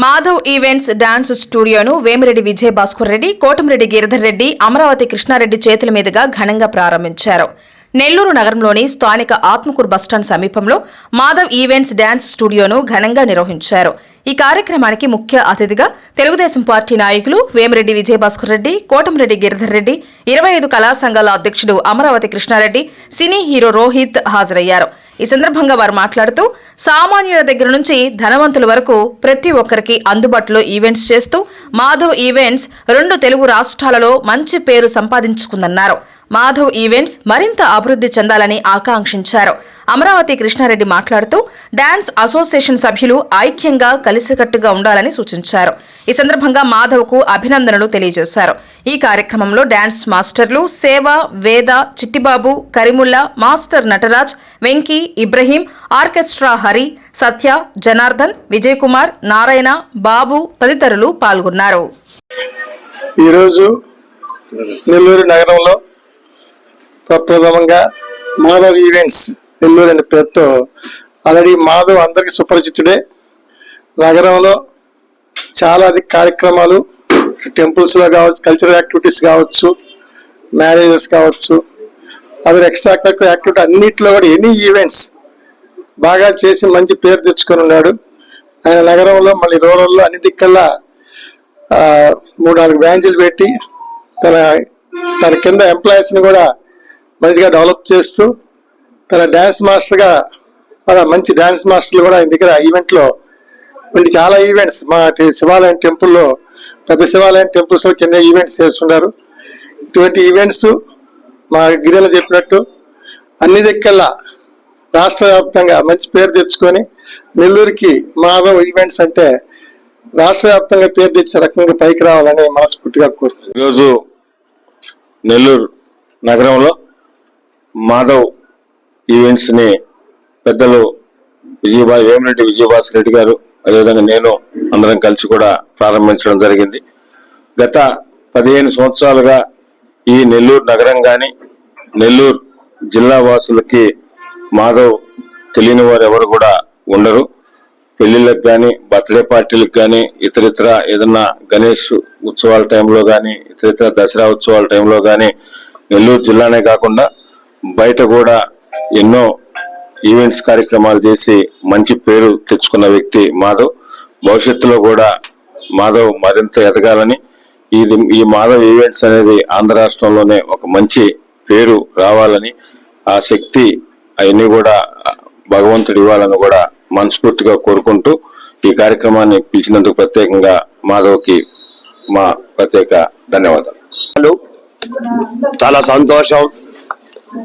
Madhav events dance స్టూడియోను Vemireddy Vijayabhaskar Reddy, Kotamreddy Giridhar Reddy, Amaravati Krishna Reddy చేతుల మీదుగా ఘనంగా ప్రారంభించారు. నెల్లూరు నగరంలోని స్థానిక ఆత్మకూరు బస్టాండ్ సమీపంలో మాధవ్ ఈవెంట్స్ డాన్స్ స్టూడియోను ఘనంగా నిర్వహించారు. ఈ కార్యక్రమానికి ముఖ్య అతిథిగా తెలుగుదేశం పార్టీ నాయకులు వేమిరెడ్డి విజయభాస్కర్ రెడ్డి, కోటమిరెడ్డి గిరిధర్ రెడ్డి, 25 కళా సంఘాల అధ్యక్షుడు అమరావతి కృష్ణారెడ్డి, సినీ హీరో రోహిత్ హాజరయ్యారు. ఈ సందర్భంగా వారు మాట్లాడుతూ సామాన్యుల దగ్గర నుంచి ధనవంతుల వరకు ప్రతి ఒక్కరికి అందుబాటులో ఈవెంట్స్ చేస్తూ మాధవ్ ఈవెంట్స్ 2 తెలుగు రాష్ట్రాలలో మంచి పేరు సంపాదించుకుందన్నారు. మాధవ్ ఈవెంట్స్ మరింత అభివృద్ధి చెందాలని ఆకాంక్షించారు. అమరావతి కృష్ణారెడ్డి మాట్లాడుతూ డాన్స్ అసోసియేషన్ సభ్యులు ఐక్యంగా కలిసికట్టుగా ఉండాలని సూచించారు. ఈ సందర్భంగా మాధవ్కు అభినందనలు తెలియజేశారు. ఈ కార్యక్రమంలో డాన్స్ మాస్టర్లు సేవ, వేద, చిట్టిబాబు, కరిముల్లా, మాస్టర్ నటరాజ్, వెంకీ, ఇబ్రహీం, ఆర్కెస్ట్రా హరి, సత్య, జనార్దన్, విజయ్ కుమార్, నారాయణ, బాబు తదితరులు పాల్గొన్నారు. ఈరోజు నెల్లూరు నగరంలో ప్రప్రథమంగా మాధవ్ ఈవెంట్స్ నెల్లూరు అనే పేరుతో ఆల్రెడీ మాధవ్ అందరికీ సుపరిచితుడే. నగరంలో చాలా కార్యక్రమాలు, టెంపుల్స్లో కావచ్చు, కల్చరల్ యాక్టివిటీస్ కావచ్చు, మ్యారేజెస్ కావచ్చు, అదర్ ఎక్స్ట్రా కరిక్యులర్ యాక్టివిటీ అన్నింటిలో కూడా ఎనీ ఈవెంట్స్ బాగా చేసి మంచి పేరు తెచ్చుకొని ఉన్నాడు. ఆయన నగరంలో మళ్ళీ రూరల్లో అన్ని దిక్కల్లా 3-4 బ్రాంచీలు పెట్టి తన కింద ఎంప్లాయీస్ని కూడా మంచిగా డెవలప్ చేస్తూ తన డ్యాన్స్ మాస్టర్గా మంచి డ్యాన్స్ మాస్టర్లు కూడా ఆయన దగ్గర ఈవెంట్లో చాలా ఈవెంట్స్ మా శివాలయం టెంపుల్లో, పెద్ద శివాలయం టెంపుల్స్లో కింద ఈవెంట్స్ చేస్తున్నారు. ఇటువంటి ఈవెంట్స్ మా గిరిలో చెప్పినట్టు అన్ని దిక్కల్లా రాష్ట్ర వ్యాప్తంగా మంచి పేరు తెచ్చుకొని నెల్లూరుకి మాధవ్ ఈవెంట్స్ అంటే రాష్ట్ర వ్యాప్తంగా పేరు తెచ్చే రకంగా పైకి రావాలని మనస్ఫూర్తిగా కోరుతున్నాను. ఈరోజు నెల్లూరు నగరంలో మాధవ్ ఈవెంట్స్ ని పెద్దలు వేమిరెడ్డి విజయభాస్కర్ రెడ్డి గారు, అదేవిధంగా నేను అందరం కలిసి కూడా ప్రారంభించడం జరిగింది. గత 15 సంవత్సరాలుగా ఈ నెల్లూరు నగరం కానీ నెల్లూరు జిల్లా వాసులకి మాధవ్ తెలియని వారు ఎవరు కూడా ఉండరు. పెళ్లిళ్ళకి కానీ, బర్త్డే పార్టీలకు కానీ, ఇతరితర ఏదన్నా గణేష్ ఉత్సవాల టైంలో కానీ, ఇతరితర దసరా ఉత్సవాల టైంలో కానీ నెల్లూరు జిల్లానే కాకుండా బయట కూడా ఎన్నో ఈవెంట్స్ కార్యక్రమాలు చేసి మంచి పేరు తెచ్చుకున్న వ్యక్తి మాధవ్. భవిష్యత్తులో కూడా మాధవ్ మరింత ఎదగాలని, ఈ మాధవ్ ఈవెంట్స్ అనేది ఆంధ్ర రాష్ట్రంలోనే ఒక మంచి పేరు రావాలని, ఆ శక్తి అవన్నీ కూడా భగవంతుడు ఇవ్వాలని కూడా మనస్ఫూర్తిగా కోరుకుంటూ ఈ కార్యక్రమాన్ని పిలిచినందుకు ప్రత్యేకంగా మాధవ్కి మా ప్రత్యేక ధన్యవాదాలు. చాలా సంతోషం.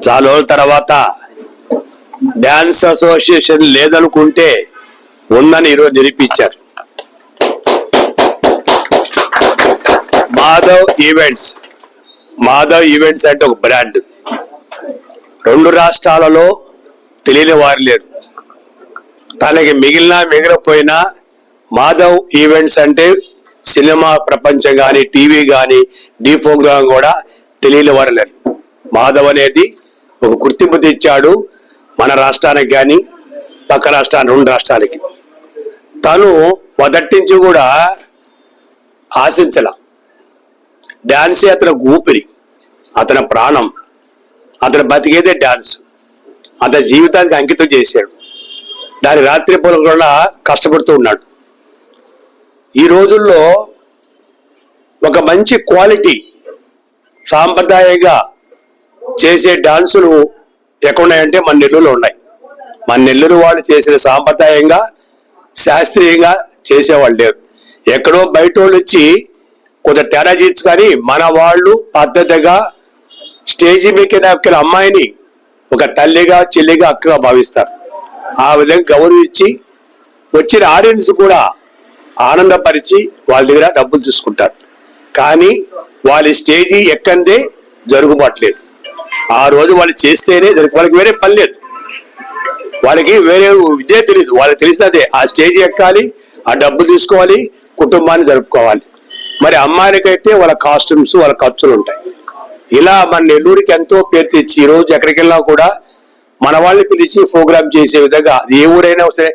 చాలా రోజుల తర్వాత డాన్స్ అసోసియేషన్ లేదనుకుంటే ఉందని ఈరోజు నిరూపించారు. మాధవ్ ఈవెంట్స్ అంటే ఒక బ్రాండ్. 2 రాష్ట్రాలలో తెలియని వారు లేరు. తనకి మిగిలిపోయినా మాధవ్ ఈవెంట్స్ అంటే సినిమా ప్రపంచం కానీ, టీవీ కానీ, డీ ప్రోగ్రాం కూడా తెలియని వారు లేరు. మాధవ్ అనేది ఒక గుర్తింపు తెచ్చాడు మన రాష్ట్రానికి కానీ, పక్క రాష్ట్రానికి, 2 రాష్ట్రాలకి. తను మొదటి నుంచి కూడా ఆశించల. డాన్సే అతని ఊపిరి, అతని ప్రాణం, అతను బతికేదే డాన్స్. అతని జీవితానికి అంకితం చేశాడు. దాని రాత్రి పూలం కూడా కష్టపడుతూ ఉన్నాడు. ఈ రోజుల్లో ఒక మంచి క్వాలిటీ సాంప్రదాయంగా చేసే డాన్సులు ఎక్కడున్నాయంటే మన నెల్లూరులో ఉన్నాయి. మన నెల్లూరు వాళ్ళు చేసిన సాంప్రదాయంగా, శాస్త్రీయంగా చేసేవాళ్ళు లేరు. ఎక్కడో బయట వాళ్ళు వచ్చి కొంత తేడా చేయొచ్చు, కానీ మన వాళ్ళు పద్ధతిగా స్టేజీ మీదకి అమ్మాయిని ఒక తల్లిగా, చెల్లిగా, అక్కగా భావిస్తారు. ఆ విధంగా గౌరవించి వచ్చిన ఆడియన్స్ కూడా ఆనందపరిచి వాళ్ళ దగ్గర డబ్బులు తీసుకుంటారు. కానీ వాళ్ళ స్టేజీ ఎక్కందే జరుగుబాట్లేదు. ఆ రోజు వాళ్ళు చేస్తేనే వాళ్ళకి వేరే పని లేదు, వాళ్ళకి వేరే విద్య తెలియదు. వాళ్ళకి తెలిసినదే ఆ స్టేజీ ఎక్కాలి, ఆ డబ్బు తీసుకోవాలి, కుటుంబాన్ని జరుపుకోవాలి. మరి అమ్మాయిలకైతే వాళ్ళ కాస్ట్యూమ్స్, వాళ్ళ ఖర్చులు ఉంటాయి. ఇలా మన నెల్లూరుకి ఎంతో పేరు తెచ్చి ఈ రోజు ఎక్కడికి వెళ్ళినా కూడా మన వాళ్ళని పిలిచి ప్రోగ్రామ్ చేసే విధంగా ఏ ఊరైనా సరే